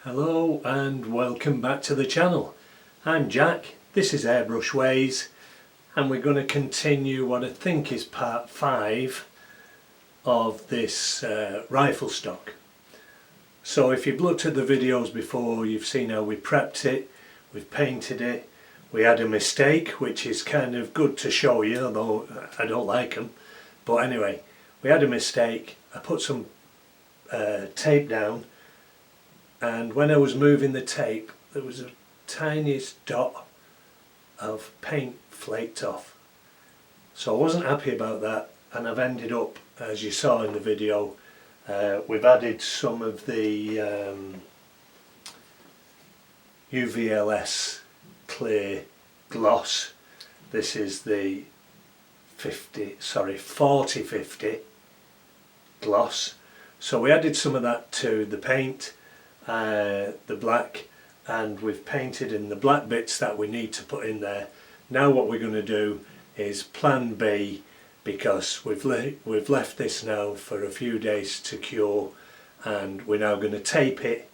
Hello and welcome back to the channel. I'm Jack, this is Airbrush Ways, and we're going to continue what I think is part 5 of this rifle stock. So if you've looked at the videos before, you've seen how we prepped it, we've painted it, we had a mistake which is kind of good to show you, although I don't like them. But anyway, we had a mistake. I put some tape down, and when I was moving the tape there was a tiniest dot of paint flaked off. So I wasn't happy about that, and I've ended up, as you saw in the video, we've added some of the UVLS clear gloss. This is the 40-50 gloss. So we added some of that to the paint, the black, and we've painted in the black bits that we need to put in there. Now what we're going to do is plan B, because we've left this now for a few days to cure, and we're now going to tape it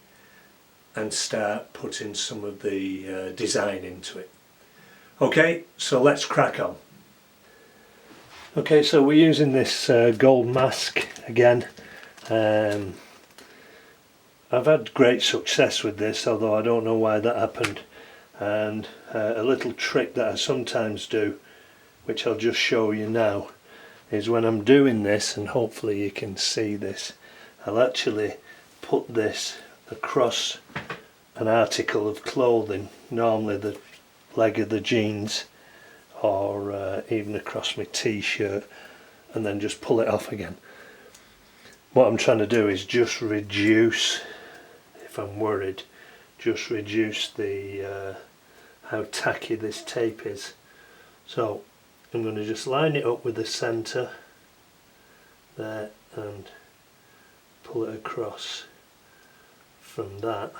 and start putting some of the design into it. Okay, so let's crack on. Okay, so we're using this gold mask again. I've had great success with this, although I don't know why that happened. And a little trick that I sometimes do, which I'll just show you now, is when I'm doing this, and hopefully you can see this, I'll actually put this across an article of clothing, normally the leg of the jeans, or even across my t-shirt, and then just pull it off again. What I'm trying to do is just reduce, if I'm worried, just reduce the how tacky this tape is. So I'm going to just line it up with the centre there and pull it across from that.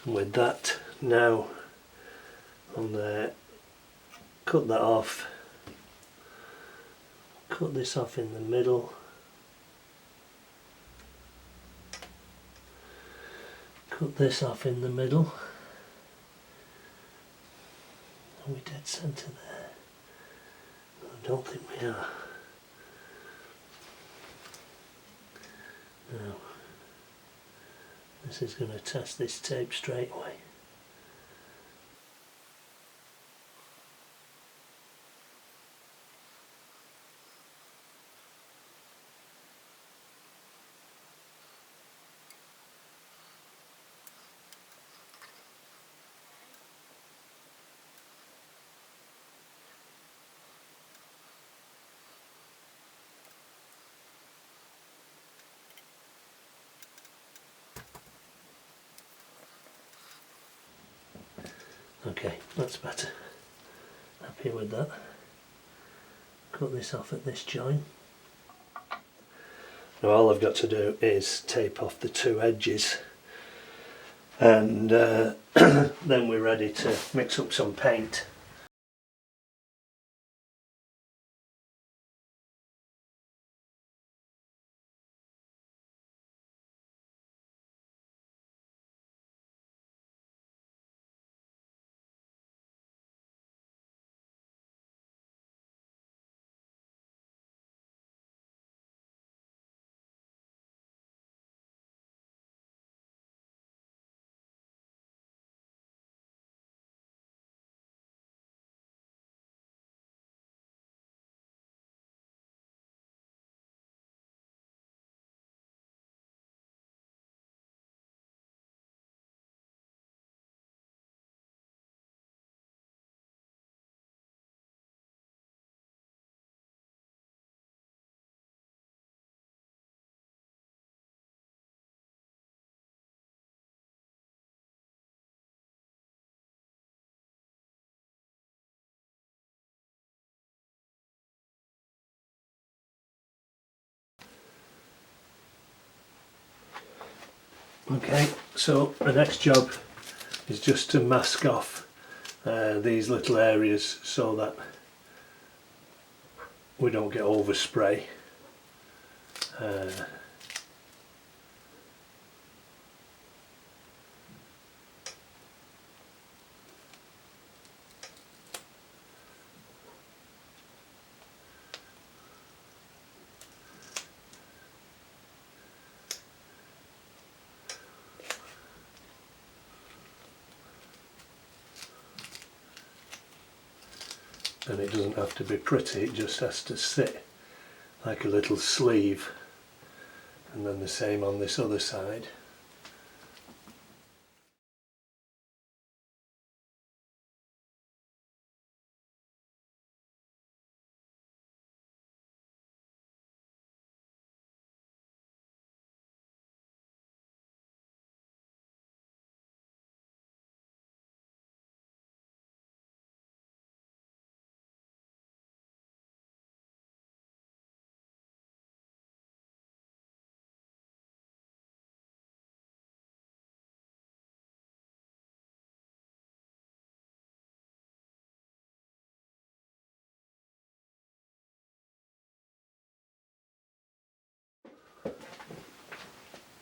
And with that now on there, cut that off, cut this off in the middle, cut this off in the middle. Are we dead centre there? I don't think we are. No. This is going to test this tape straight away. Okay, that's better. Happy with that. Cut this off at this joint. Now all I've got to do is tape off the two edges, and then we're ready to mix up some paint. Okay, so the next job is just to mask off these little areas so that we don't get overspray. And it doesn't have to be pretty, it just has to sit like a little sleeve, and then the same on this other side.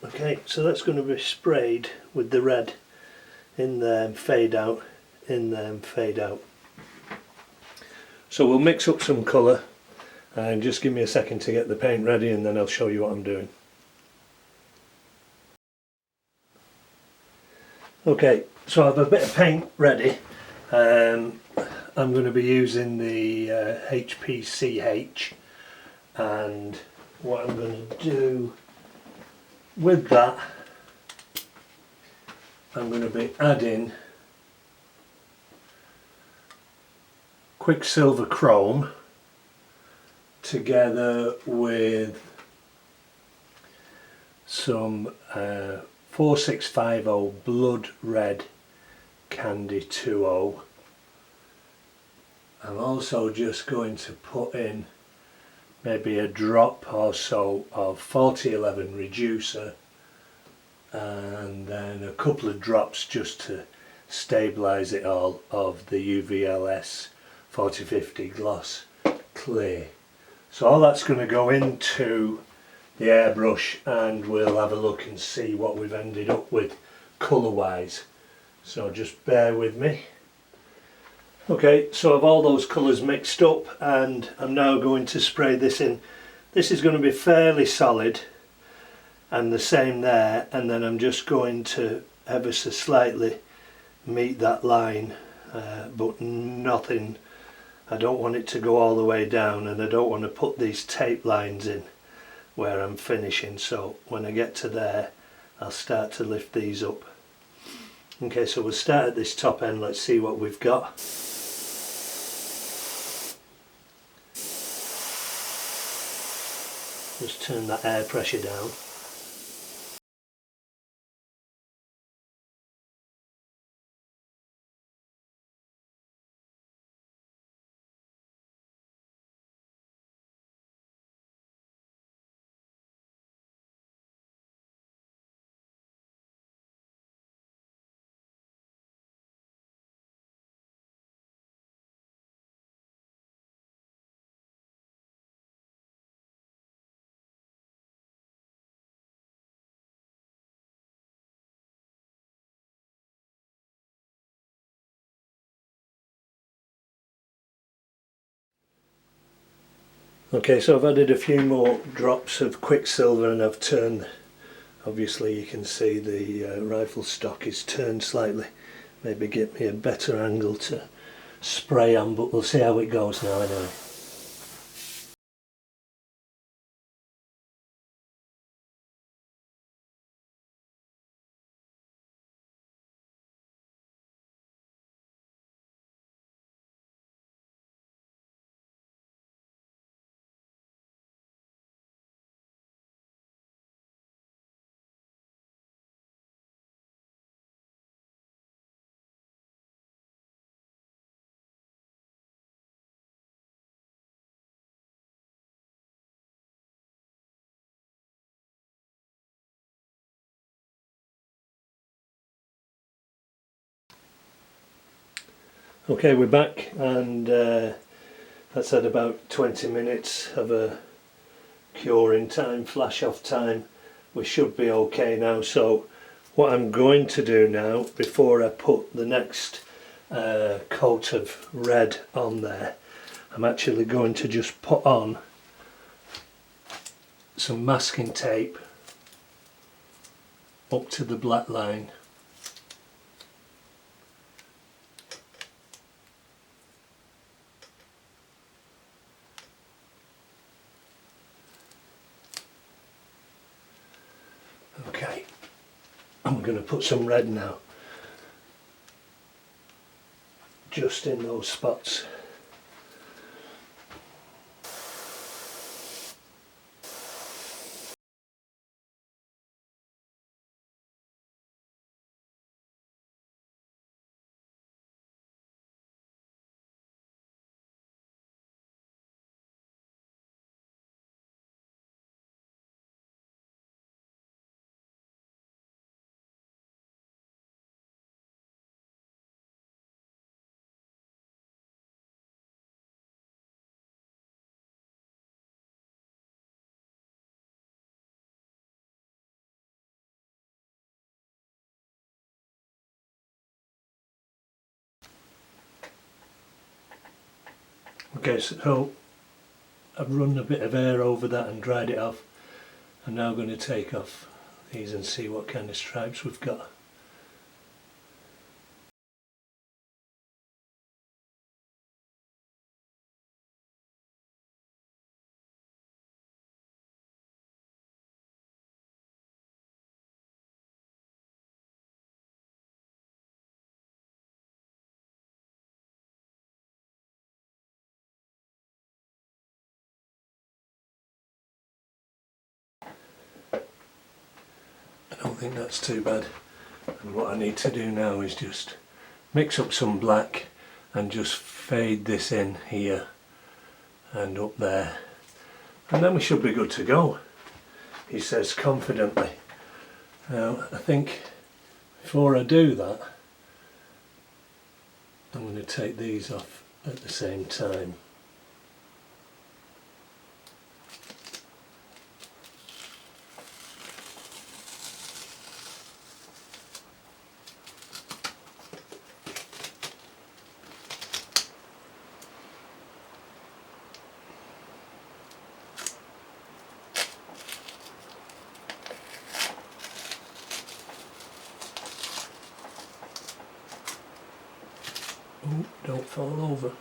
Okay, so that's going to be sprayed with the red in there and fade out, in there and fade out. So we'll mix up some colour, and just give me a second to get the paint ready and then I'll show you what I'm doing. Okay, so I have a bit of paint ready. I'm going to be using the HPCH, and what I'm going to do with that, I'm going to be adding Quicksilver Chrome together with some 4650 Blood Red Candy 2.0. I'm also just going to put in maybe a drop or so of 4011 Reducer, and then a couple of drops just to stabilise it all of the UVLS 4050 Gloss Clear. So all that's going to go into the airbrush, and we'll have a look and see what we've ended up with colour wise. So just bear with me. Okay, so I've all those colours mixed up, and I'm now going to spray this in. This is going to be fairly solid, and the same there, and then I'm just going to ever so slightly meet that line, but nothing. I don't want it to go all the way down, and I don't want to put these tape lines in where I'm finishing, so when I get to there I'll start to lift these up. Okay, so we'll start at this top end. Let's see what we've got. Just turn that air pressure down. Okay, so I've added a few more drops of Quicksilver, and I've turned, obviously you can see the rifle stock is turned slightly. Maybe get me a better angle to spray on, but we'll see how it goes now anyway. Okay, we're back, and that's had about 20 minutes of a curing time, flash off time. We should be okay now. So what I'm going to do now, before I put the next coat of red on there, I'm actually going to just put on some masking tape up to the black line. Okay, I'm going to put some red now, just in those spots. Okay, so I've run a bit of air over that and dried it off. I'm now going to take off these and see what kind of stripes we've got. I don't think that's too bad. And what I need to do now is just mix up some black and just fade this in here and up there, and then we should be good to go, he says confidently. Now I think before I do that, I'm going to take these off at the same time. Oh, don't fall over.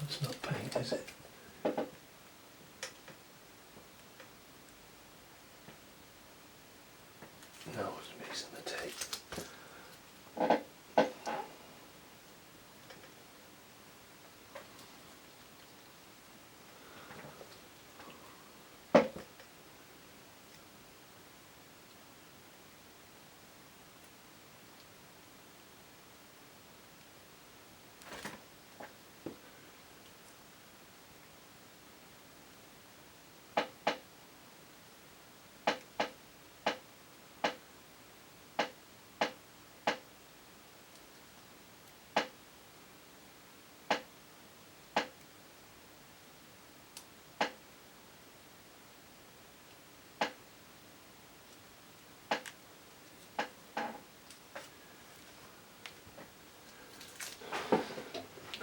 That's not paint, is it? No, it's mixing the tape.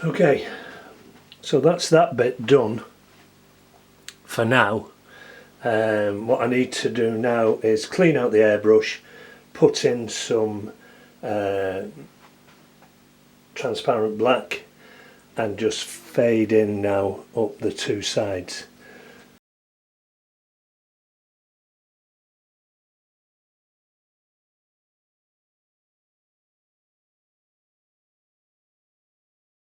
Okay, so that's that bit done for now. What I need to do now is clean out the airbrush, put in some transparent black and just fade in now up the two sides.